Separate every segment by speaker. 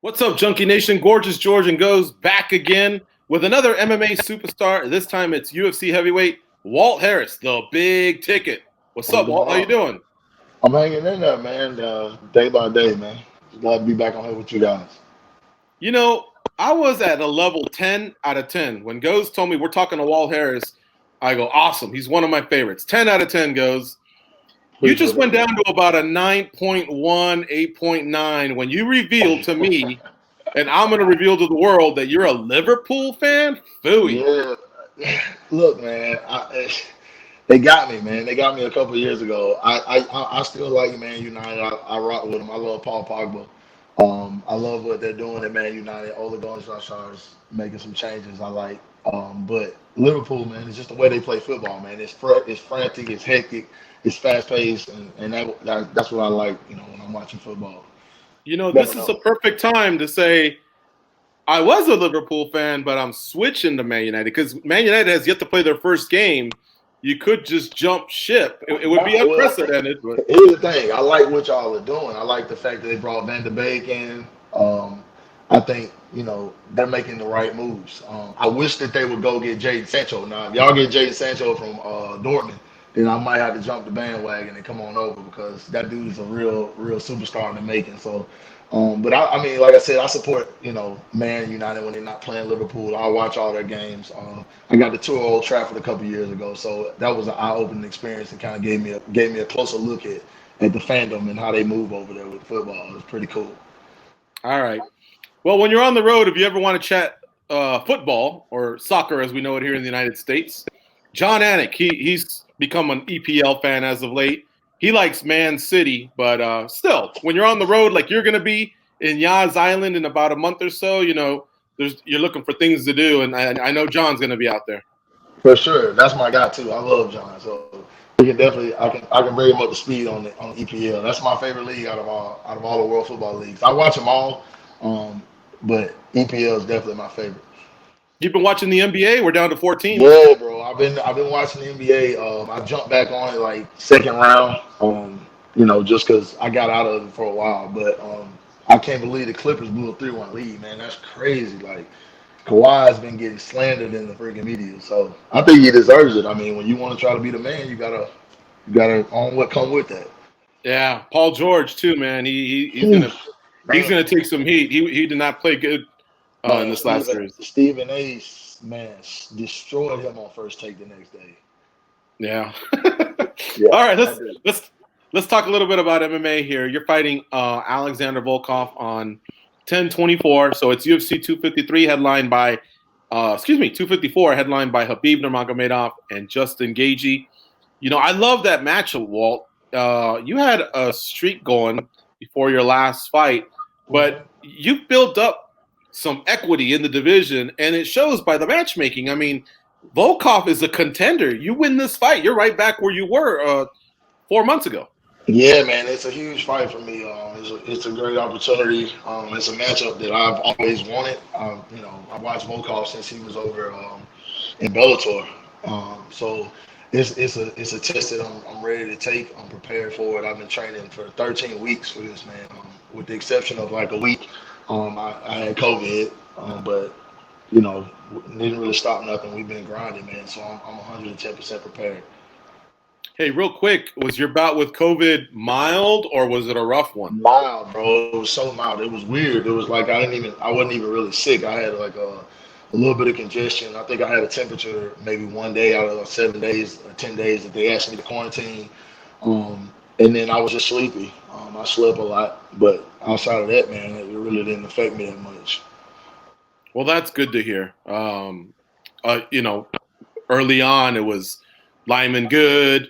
Speaker 1: What's up, Junkie Nation? Gorgeous George and Goes back again with another MMA superstar. This time it's UFC heavyweight Walt Harris, the big ticket. What's up, Walt? How you doing?
Speaker 2: I'm hanging in there, man. Day by day, man. Glad to be back on here with you guys.
Speaker 1: You know, I was at a level 10 out of 10. When Goes told me we're talking to Walt Harris, I go, awesome. He's one of my favorites. 10 out of 10, Goes. You just went down to about a 9.1, 8.9 when you revealed to me, and I'm going to reveal to the world that you're a Liverpool fan? Phooey.
Speaker 2: Yeah. Look, man, they got me, man. They got me a couple of years ago. I still like Man United. I rock with them. I love Paul Pogba. I love what they're doing at Man United. Ole Gunnar Solskjaer's making some changes I like. But Liverpool, man, it's just the way they play football, man. It's frantic, it's hectic, it's fast paced, and that's what I like, when I'm watching football.
Speaker 1: This is a perfect time to say I was a Liverpool fan, but I'm switching to Man United because Man United has yet to play their first game. You could just jump ship. It would be unprecedented. But
Speaker 2: here's the thing. I like what y'all are doing. I like the fact that they brought Van de Beek in. I think, they're making the right moves. I wish that they would go get Jadon Sancho. Now, if y'all get Jadon Sancho from Dortmund, then I might have to jump the bandwagon and come on over because that dude is a real superstar in the making. So, but I mean, like I said, I support, Man United when they're not playing Liverpool. I watch all their games. I got to tour Old Trafford a couple years ago, so that was an eye-opening experience and kind of gave me a closer look at the fandom and how they move over there with football. It was pretty cool.
Speaker 1: All right. Well, when you're on the road, if you ever want to chat football or soccer, as we know it here in the United States, John Anik, he's become an EPL fan as of late. He likes Man City, but still, when you're on the road, like you're going to be in Yas Island in about a month or so, you're looking for things to do, and I know John's going to be out there.
Speaker 2: For sure, that's my guy too. I love John, so we can definitely I can bring him up to speed on EPL. That's my favorite league out of all the world football leagues. I watch them all, but EPL is definitely my favorite.
Speaker 1: You've been watching the NBA? We're down to 14.
Speaker 2: Yeah, bro. I've been watching the NBA. I jumped back on it like second round. Just because I got out of it for a while. But I can't believe the Clippers blew a 3-1 lead, man. That's crazy. Like Kawhi's been getting slandered in the freaking media, so I think he deserves it. I mean, when you want to try to be the man, you gotta own what come with that.
Speaker 1: Yeah, Paul George too, man. He's gonna take some heat. He did not play good in this last series.
Speaker 2: Stephen A. man destroyed him on First Take the next day.
Speaker 1: Yeah. All right, let's talk a little bit about MMA here. You're fighting Alexander Volkov on 10/24, so it's UFC 253 headlined by 254 headlined by Khabib Nurmagomedov and Justin Gaethje. I love that matchup, Walt. You had a streak going before your last fight, but you built up some equity in the division, and it shows by the matchmaking. I mean, Volkov is a contender. You win this fight, you're right back where you were 4 months ago.
Speaker 2: Yeah, man, it's a huge fight for me. It's a great opportunity. It's a matchup that I've always wanted. I watched Volkov since he was over in Bellator. So it's a test that I'm ready to take. I'm prepared for it. I've been training for 13 weeks for this, man. With the exception of like a week, I had COVID, but didn't really stop nothing. We've been grinding, man. So I'm 110% prepared.
Speaker 1: Hey, real quick, was your bout with COVID mild or was it a rough one?
Speaker 2: Mild, bro. It was so mild. It was weird. It was like I wasn't even really sick. I had like a little bit of congestion. I think I had a temperature maybe 1 day out of 7 days or 10 days that they asked me to quarantine. And then I was just sleepy. I slept a lot, but outside of that, man, it really didn't affect me that much.
Speaker 1: Well, that's good to hear. Early on it was Lyman Good,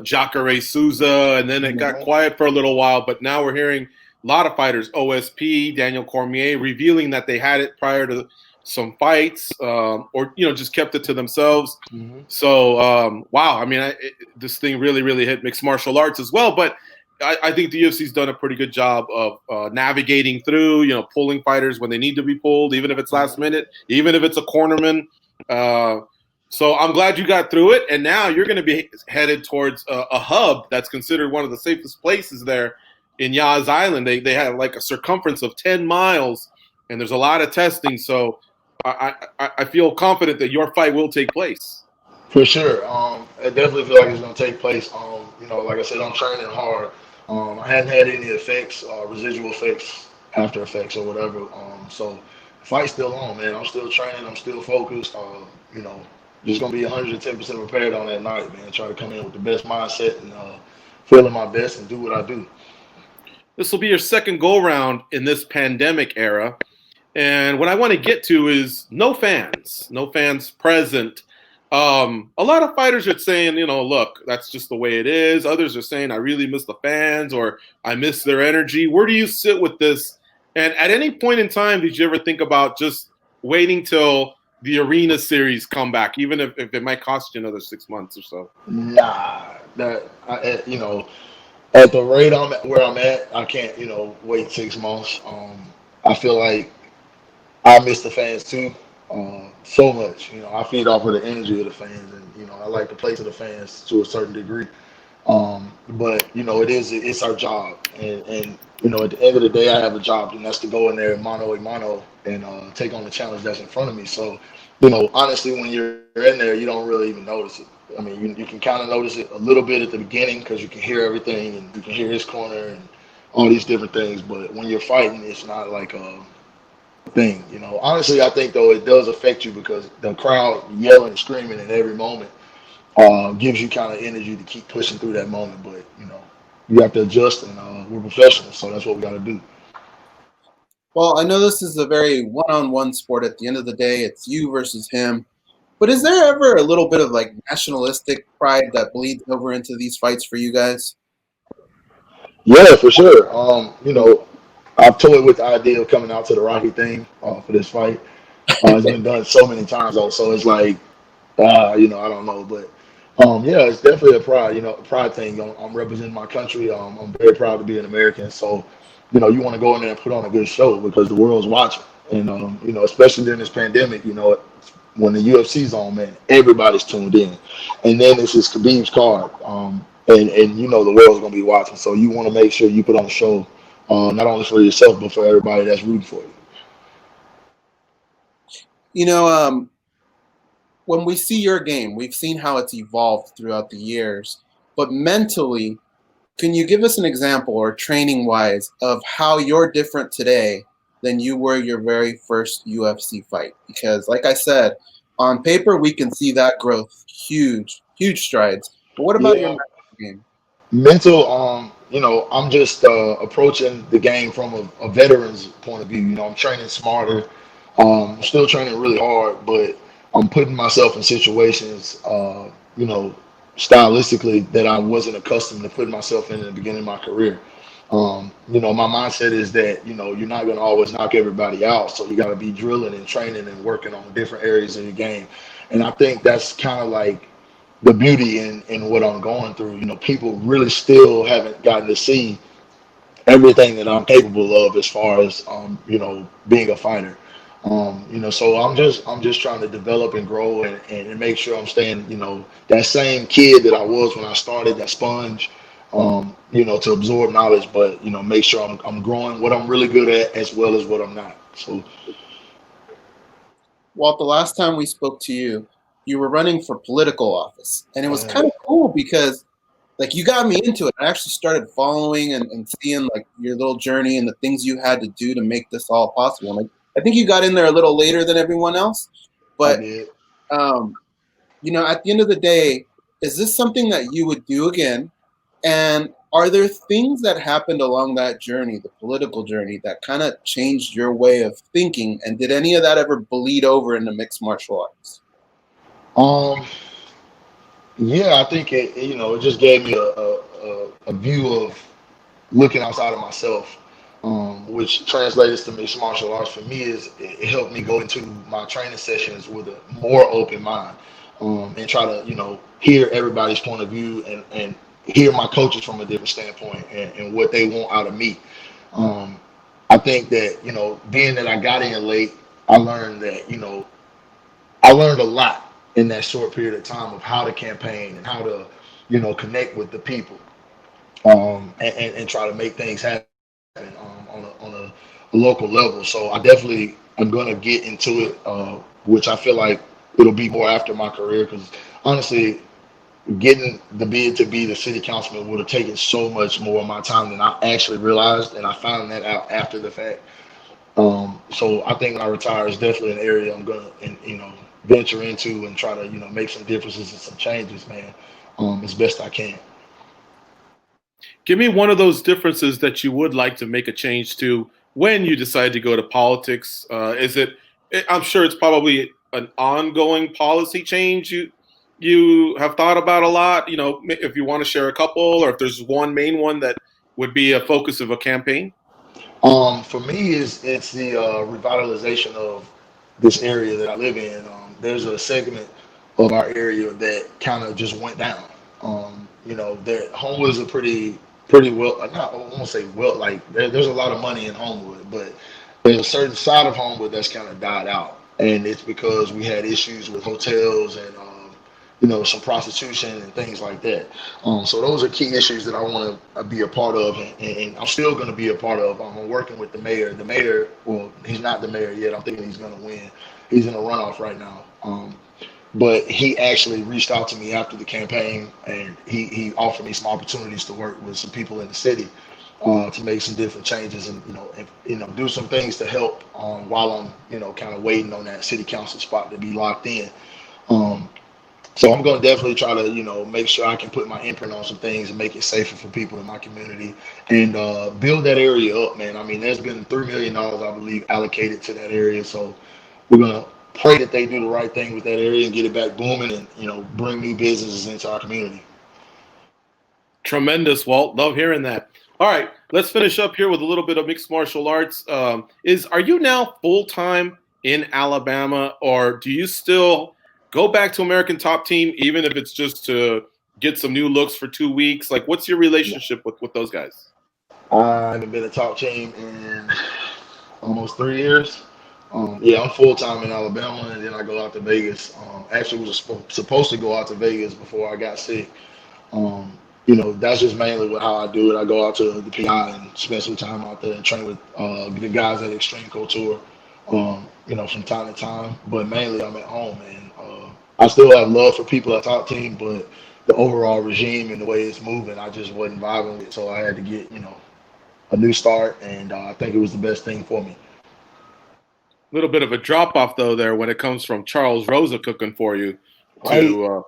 Speaker 1: Jacare Souza, and then it got quiet for a little while. But now we're hearing a lot of fighters, OSP, Daniel Cormier, revealing that they had it prior to some fights, or just kept it to themselves. Mm-hmm. So, wow, I mean, this thing really, really hit mixed martial arts as well. But I think the UFC's done a pretty good job of navigating through, pulling fighters when they need to be pulled, even if it's last minute, even if it's a cornerman. So I'm glad you got through it, and now you're going to be headed towards a hub that's considered one of the safest places there in Yas Island. They have like a circumference of 10 miles, and there's a lot of testing. So I feel confident that your fight will take place.
Speaker 2: For sure. I definitely feel like it's gonna take place. Like I said, I'm training hard. I hadn't had any effects, residual effects, after effects or whatever. So the fight's still on, man. I'm still training. I'm still focused. You know, just gonna be 110% prepared on that night, man. Try to come in with the best mindset and feeling my best and do what I do.
Speaker 1: This will be your second go round in this pandemic era. And what I want to get to is no fans present. A lot of fighters are saying, look, that's just the way it is. Others are saying, I really miss the fans, or I miss their energy. Where do you sit with this? And at any point in time, did you ever think about just waiting till the arena series come back, even if it might cost you another 6 months or so?
Speaker 2: Nah, at the rate where I'm at, I can't, wait 6 months. I feel like I miss the fans too, so much. I feed off of the energy of the fans, and I like to play to the fans to a certain degree. But it's our job, and at the end of the day, I have a job, and that's to go in there mano a mano and take on the challenge that's in front of me. So, honestly, when you're in there, you don't really even notice it. I mean, you can kind of notice it a little bit at the beginning because you can hear everything and you can hear his corner and all these different things. But when you're fighting, it's not like a thing. Honestly, I think though it does affect you because the crowd yelling and screaming at every moment gives you kind of energy to keep pushing through that moment. But you have to adjust, and we're professionals, so that's what we got to do.
Speaker 3: Well, I know this is a very one-on-one sport. At the end of the day, it's you versus him. But is there ever a little bit of like nationalistic pride that bleeds over into these fights for you guys?
Speaker 2: Yeah, for sure. I've toyed with the idea of coming out to the Rocky thing for this fight. It's been done so many times, though, so it's like, I don't know, but yeah, it's definitely a pride thing. I'm representing my country. I'm very proud to be an American. So, you want to go in there and put on a good show because the world's watching, and especially during this pandemic, when the UFC's on, man, everybody's tuned in, and then it's just Khabib's card, and the world's gonna be watching. So you want to make sure you put on a show, not only for yourself but for everybody that's rooting for you.
Speaker 3: When we see your game, we've seen how it's evolved throughout the years. But mentally, can you give us an example or training-wise of how you're different today than you were your very first UFC fight? Because like I said, on paper, we can see that growth, huge strides. But what about your mental game?
Speaker 2: Mental, I'm just approaching the game from a veteran's point of view. I'm training smarter. I'm still training really hard, but I'm putting myself in situations, stylistically that I wasn't accustomed to putting myself in the beginning of my career. My mindset is that, you're not going to always knock everybody out. So you got to be drilling and training and working on different areas of your game. And I think that's kind of like the beauty in what I'm going through. People really still haven't gotten to see everything that I'm capable of as far as, being a fighter. So I'm just trying to develop and grow and make sure I'm staying, that same kid that I was when I started, that sponge, to absorb knowledge, but, make sure I'm growing what I'm really good at as well as what I'm not. So,
Speaker 3: Walt, the last time we spoke to you, you were running for political office, and it was kind of cool because like you got me into it. I actually started following and seeing like your little journey and the things you had to do to make this all possible. Like, I think you got in there a little later than everyone else, but at the end of the day, is this something that you would do again? And are there things that happened along that journey, the political journey, that kind of changed your way of thinking? And did any of that ever bleed over into mixed martial arts?
Speaker 2: Yeah, I think it just gave me a view of looking outside of myself, which translates to mixed martial arts for me is it helped me go into my training sessions with a more open mind, and try to hear everybody's point of view and hear my coaches from a different standpoint and what they want out of me. I think that being that I got in late, I learned that I learned a lot in that short period of time of how to campaign and how to connect with the people. and try to make things happen on a local level. So I definitely am going to get into it, which I feel like it'll be more after my career because honestly, getting the bid to be the city councilman would have taken so much more of my time than I actually realized, and I found that out after the fact. So I think when I retire, it's definitely an area I'm gonna, venture into and try to, make some differences and some changes, man, as best I can.
Speaker 1: Give me one of those differences that you would like to make a change to when you decide to go to politics. Is it? I'm sure it's probably an ongoing policy change you have thought about a lot. If you want to share a couple, or if there's one main one that would be a focus of a campaign.
Speaker 2: For me, it's the revitalization of this area that I live in. There's a segment of our area that kind of just went down. That Homewood is a pretty well, not I won't say well, like there's a lot of money in Homewood, but there's a certain side of Homewood that's kind of died out, and it's because we had issues with hotels and some prostitution and things like that. So those are key issues that I want to be a part of, and I'm still going to be a part of. I'm working with the mayor. The mayor, well, he's not the mayor yet. I'm thinking he's going to win. He's in a runoff right now. But he actually reached out to me after the campaign, and he offered me some opportunities to work with some people in the city to make some different changes and do some things to help while I'm kind of waiting on that city council spot to be locked in. So I'm going to definitely try to, make sure I can put my imprint on some things and make it safer for people in my community and build that area up, man. I mean, there's been $3 million, I believe, allocated to that area. So we're going to pray that they do the right thing with that area and get it back booming and, bring new businesses into our community.
Speaker 1: Tremendous, Walt. Love hearing that. All right, let's finish up here with a little bit of mixed martial arts. Are you now full-time in Alabama, or do you still go back to American Top Team, even if it's just to get some new looks for 2 weeks? Like, what's your relationship with those guys?
Speaker 2: I haven't been a top team in almost 3 years. I'm full-time in Alabama, and then I go out to Vegas. Actually, was supposed to go out to Vegas before I got sick. That's just mainly how I do it. I go out to the PI and spend some time out there and train with the guys at Extreme Couture, from time to time. But mainly I'm at home, and I still have love for people at Top Team, but the overall regime and the way it's moving, I just wasn't vibing with it. So I had to get, a new start, and I think it was the best thing for me.
Speaker 1: A little bit of a drop-off, though, there when it comes from Charles Rosa cooking for you to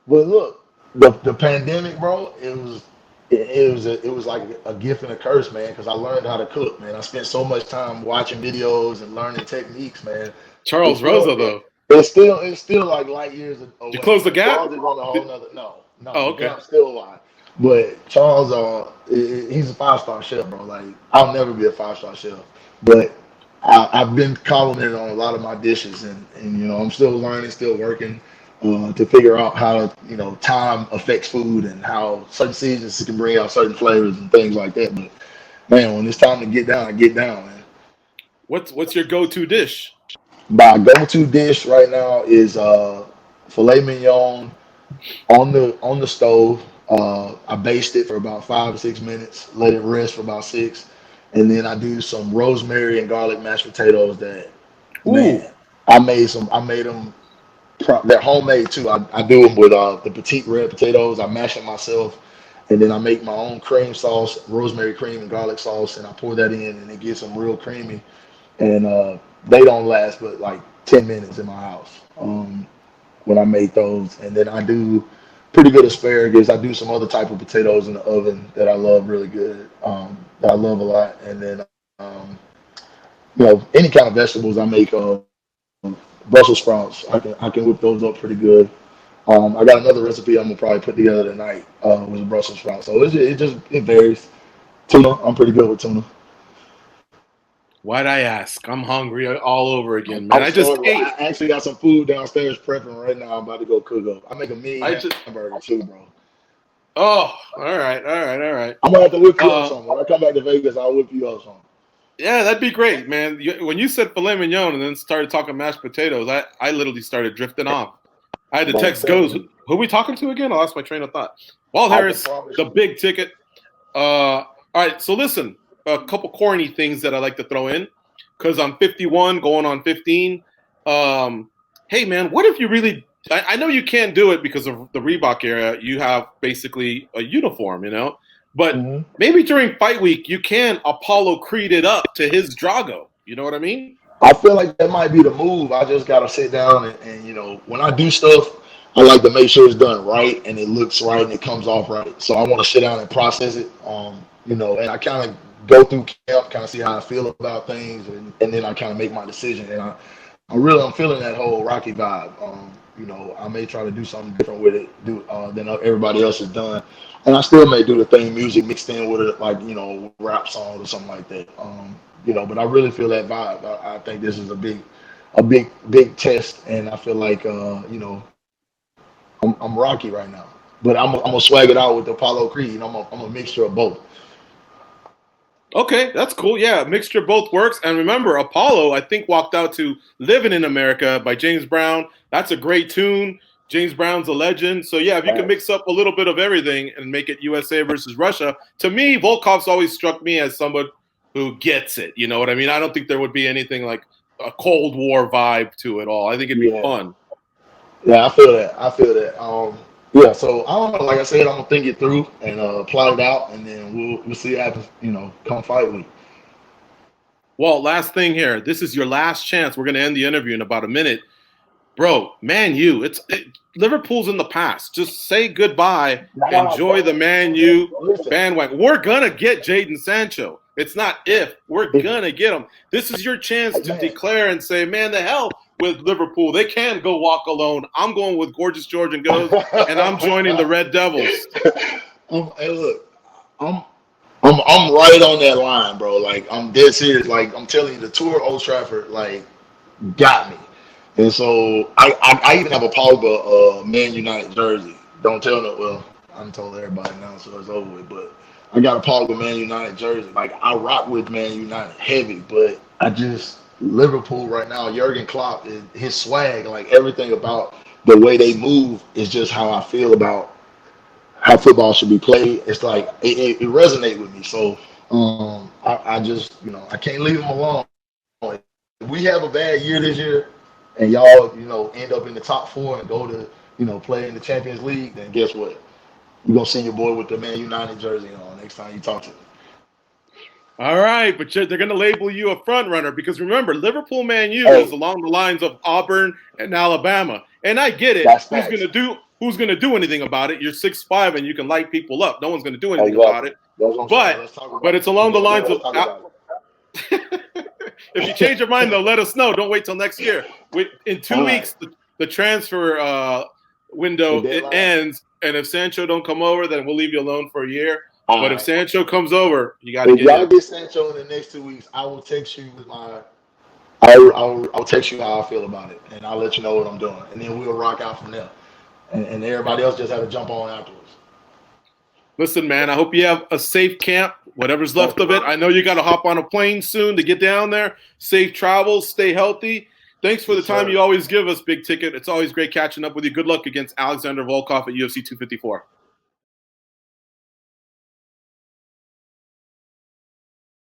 Speaker 2: But look, the pandemic, bro, it was like a gift and a curse, man, because I learned how to cook, man. I spent so much time watching videos and learning techniques, man.
Speaker 1: Charles Rosa, though.
Speaker 2: It's still like light years away.
Speaker 1: Did you close the gap?
Speaker 2: Charles is on a whole nother, no.
Speaker 1: Oh, okay.
Speaker 2: The gap's still alive. But Charles, he's a 5-star chef, bro. Like, I'll never be a 5-star chef. But I've been complimented on a lot of my dishes, and I'm still learning, still working to figure out how time affects food and how certain seasons can bring out certain flavors and things like that. But man, when it's time to get down, I get down, man.
Speaker 1: What's your go-to dish?
Speaker 2: My go-to dish right now is filet mignon on the stove. I baste it for about 5 or 6 minutes, let it rest for about 6, and then I do some rosemary and garlic mashed potatoes. Man, I made them. They're homemade too. I do them with the petite red potatoes. I mash them myself, and then I make my own cream sauce, rosemary cream and garlic sauce, and I pour that in, and it gets them real creamy. And they don't last but like 10 minutes in my house when I make those. And then I do pretty good asparagus. I do some other type of potatoes in the oven that I love really good, that I love a lot. And then, any kind of vegetables I make, Brussels sprouts, I can whip those up pretty good. I got another recipe I'm gonna probably put together tonight with Brussels sprouts. So it varies. Tuna, I'm pretty good with tuna.
Speaker 1: Why'd I ask? I'm hungry all over again, man. I
Speaker 2: actually got some food downstairs prepping right now. I'm about to go cook up. I make a mean hamburger too, bro.
Speaker 1: Oh, all right.
Speaker 2: I'm gonna have to whip you up something. When I come back to Vegas, I'll whip you up something.
Speaker 1: Yeah, that'd be great, man. When you said filet mignon and then started talking mashed potatoes, I literally started drifting off. I had to text Goes. Who are we talking to again? I lost my train of thought. Walt Harris, the big ticket. All right, so listen, a couple corny things that I like to throw in because I'm 51, going on 15. Hey, man, what if you really – I know you can't do it because of the Reebok era. You have basically a uniform, but maybe during fight week you can Apollo Creed it up to his Drago. You know what I mean?
Speaker 2: I feel like that might be the move. I just got to sit down and when I do stuff, I like to make sure it's done right and it looks right and it comes off right. So I want to sit down and process it, and I kind of go through camp, kind of see how I feel about things, and then I kind of make my decision. And I'm feeling that whole Rocky vibe. I may try to do something different with it than everybody else has done. And I still may do the theme music mixed in with it, like, rap song or something like that. But I really feel that vibe. I think this is a big test, and I feel like, I'm Rocky right now. But I'm gonna swag it out with Apollo Creed. I'm a mixture of both.
Speaker 1: Okay, that's cool. Yeah, mixture of both works. And remember, Apollo, I think, walked out to Living in America by James Brown. That's a great tune. James Brown's a legend. So, yeah, if you can mix up a little bit of everything and make it USA versus Russia, to me, Volkov's always struck me as someone who gets it. You know what I mean? I don't think there would be anything like a Cold War vibe to it all. I think it'd be fun.
Speaker 2: Yeah, I feel that. Yeah, so I don't know. Like I said, I'm gonna think it through and plot it out, and then we'll see what happens. Come fight week.
Speaker 1: Well, last thing here. This is your last chance. We're gonna end the interview in about a minute, bro. Man U, Liverpool's in the past. Just say goodbye. Enjoy the Man U bandwagon. We're gonna get Jadon Sancho. It's not if. We're gonna get him. This is your chance to declare and say, man, the hell with Liverpool. They can go walk alone. I'm going with Gorgeous George and Goes, and I'm joining the Red Devils.
Speaker 2: Hey, look, I'm right on that line, bro. Like, I'm dead serious. Like, I'm telling you, the tour of Old Trafford, like, got me. And so I even have a Pogba Man United jersey. Don't tell no. Well, I'm told everybody now, so it's over with. But I got a Pogba Man United jersey. Like, I rock with Man United heavy, but Liverpool right now, Jurgen Klopp, his swag, like everything about the way they move is just how I feel about how football should be played. It's like it resonates with me. So I just I can't leave them alone. If we have a bad year this year, and y'all end up in the top 4 and go to play in the Champions League, then guess what? You're gonna see your boy with the Man United jersey on next time you talk to me.
Speaker 1: All right, but they're going to label you a front runner because remember, Liverpool Man U is along the lines of Auburn and Alabama, and I get it. Who's going to do anything about it? You're 6'5" and you can light people up. No one's going to do anything about it. But it's along the lines of. If you change your mind, though, let us know. Don't wait till next year. In 2 weeks, the transfer window ends, and if Sancho don't come over, then we'll leave you alone for a year. But if Sancho comes over, you got to get him. If
Speaker 2: y'all get Sancho in the next 2 weeks, I will text you with I'll text you how I feel about it, and I'll let you know what I'm doing, and then we'll rock out from there. And everybody else just have to jump on afterwards.
Speaker 1: Listen, man, I hope you have a safe camp, whatever's left of it. I know you got to hop on a plane soon to get down there. Safe travels. Stay healthy. Thanks for the time you always give us, Big Ticket. It's always great catching up with you. Good luck against Alexander Volkov at UFC 254.